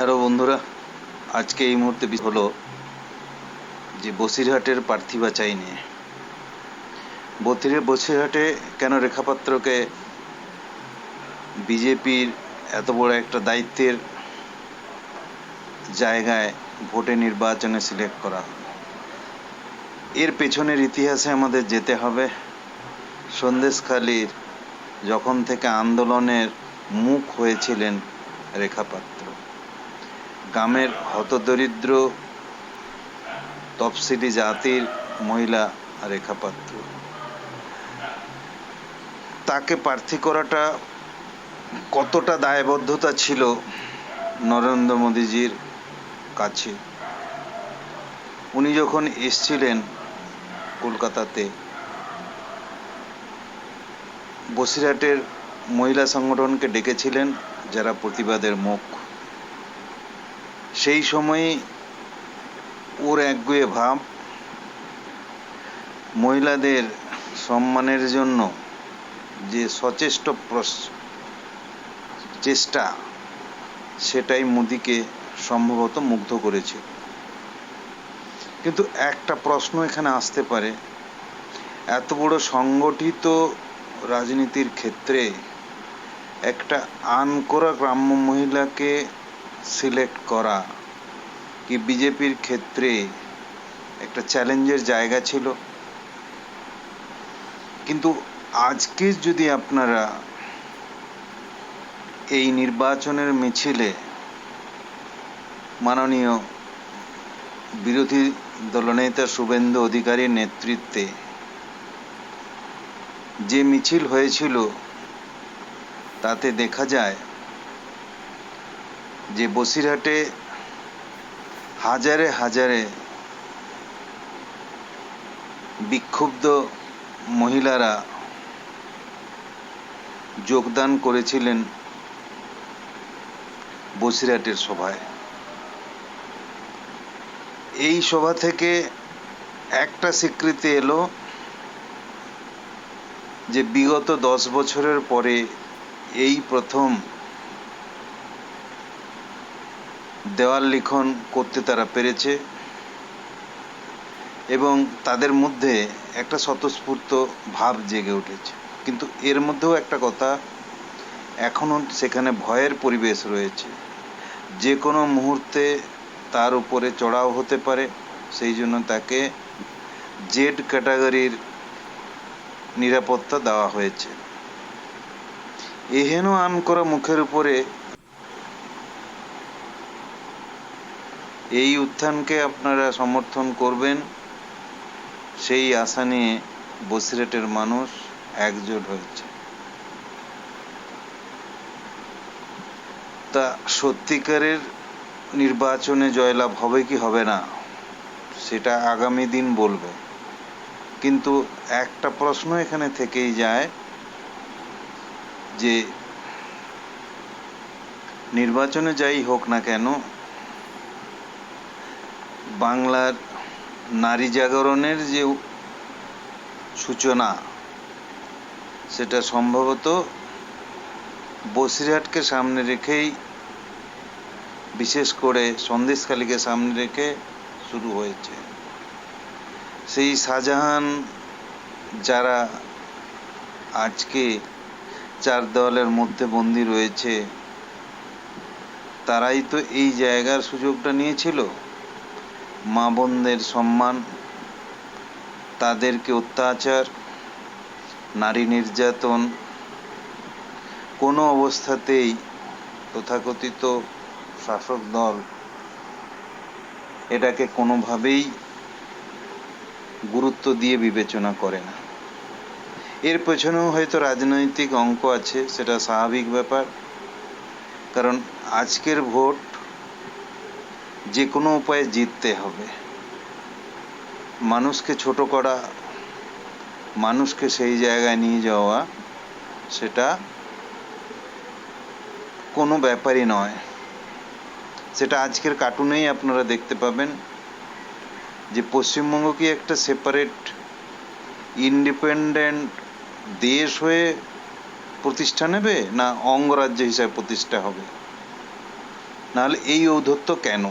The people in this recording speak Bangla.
হ্যালো বন্ধুরা, আজকে এই মুহূর্তে হলো যে বসিরহাটের প্রার্থী বাছাই নিয়ে। বসিরহাটে কেন রেখাপাত্রকে বিজেপির এত বড় একটা দায়িত্বের জায়গায় ভোটে নির্বাচনে সিলেক্ট করা হবে, এর পেছনের ইতিহাসে আমাদের যেতে হবে। সন্দেশখালির যখন থেকে আন্দোলনের মুখ হয়েছিলেন রেখাপাত্র, গ্রামের হতদরিদ্র তফসিলি জাতির মহিলা রেখাপাত্র, তাকে প্রার্থী করাটা কতটা দায়বদ্ধতা ছিল নরেন্দ্র মোদীজির কাছে। উনি যখন এসছিলেন কলকাতাতে, বসিরহাটের মহিলা সংগঠনকে ডেকেছিলেন যারা প্রতিবাদের মুখ। সেই সময়ই ওর একগুঁয়ে ভাব, মহিলাদের সম্মানের জন্য যে সচেষ্ট চেষ্টা, সেটাই মোদিকে সম্ভবত মুগ্ধ করেছে। কিন্তু একটা প্রশ্ন এখানে আসতে পারে, এত বড় সংগঠিত রাজনীতির ক্ষেত্রে একটা আনকরা গ্রাম্য মহিলাকে সিলেক্ট করা কি বিজেপির ক্ষেত্রে একটা চ্যালেঞ্জের জায়গা ছিল? কিন্তু আজকে যদি আপনারা এই নির্বাচনের মিছিলে মাননীয় বিরোধী দলনেতা শুভেন্দু অধিকারীর নেতৃত্বে যে মিছিল হয়েছিল, তাতে দেখা যায় যে বসিরহাটে হাজারে হাজারে বিক্ষুব্ধ মহিলারা যোগদান করেছিলেন বসিরহাটের সভায়। এই সভা থেকে একটা স্বীকৃতি এলো যে বিগত 10 বছরের পরে এই প্রথম দেওয়াল লিখন করতে তারা পেরেছে, এবং তাদের মধ্যে একটা স্বতঃস্ফূর্ত ভাব জেগে উঠেছে। কিন্তু এর মধ্যেও একটা কথা, এখনও সেখানে ভয়ের পরিবেশ রয়েছে। যে কোনো মুহূর্তে তার উপরে চড়াও হতে পারে, সেই জন্য তাকে জেড ক্যাটাগরির নিরাপত্তা দেওয়া হয়েছে। এহেন আনকরা মুখের উপরে এই উত্থানকে আপনারা সমর্থন করবেন, সেই আশা নিয়ে বসিরহাটের মানুষ একজোট হয়েছে। তা সত্যিকারের নির্বাচনে জয়লাভ হবে কি হবে না, সেটা আগামী দিন বলবে। কিন্তু একটা প্রশ্ন এখানে থেকেই যায় যে নির্বাচনে যাই হোক না কেন, বাংলার নারী জাগরণের যে সূচনা, সেটা সম্ভবত বসিরহাটকে সামনে রেখেই, বিশেষ করে সন্দেশখালিকে সামনে রেখে শুরু হয়েছে। সেই শাহজাহান যারা আজকে 4 দেওয়ালের মধ্যে বন্দী রয়েছে, তারাই তো এই জায়গার সুযোগটা নিয়েছিল। মা বোনদের সম্মান, তাদেরকে অত্যাচার, নারী নির্যাতন কোনো অবস্থাতেই তথাকথিত শাসক দল এটাকে কোনোভাবেই গুরুত্ব দিয়ে বিবেচনা করে না। এর পেছনেও হয়তো রাজনৈতিক অঙ্ক আছে, সেটা স্বাভাবিক ব্যাপার। কারণ আজকের ভোট যে কোনো উপায়ে জিততে হবে। মানুষকে ছোট করা, মানুষকে সেই জায়গায় নিয়ে যাওয়া, সেটা কোনো ব্যাপারই নয়। সেটা আজকের কার্টুনেই আপনারা দেখতে পাবেন যে পশ্চিমবঙ্গ কি একটা সেপারেট ইন্ডিপেন্ডেন্ট দেশ হয়ে প্রতিষ্ঠা নেবে, না অঙ্গরাজ্য হিসাবে প্রতিষ্ঠা হবে। নাহলে এই ঔদ্ধত্য কেন?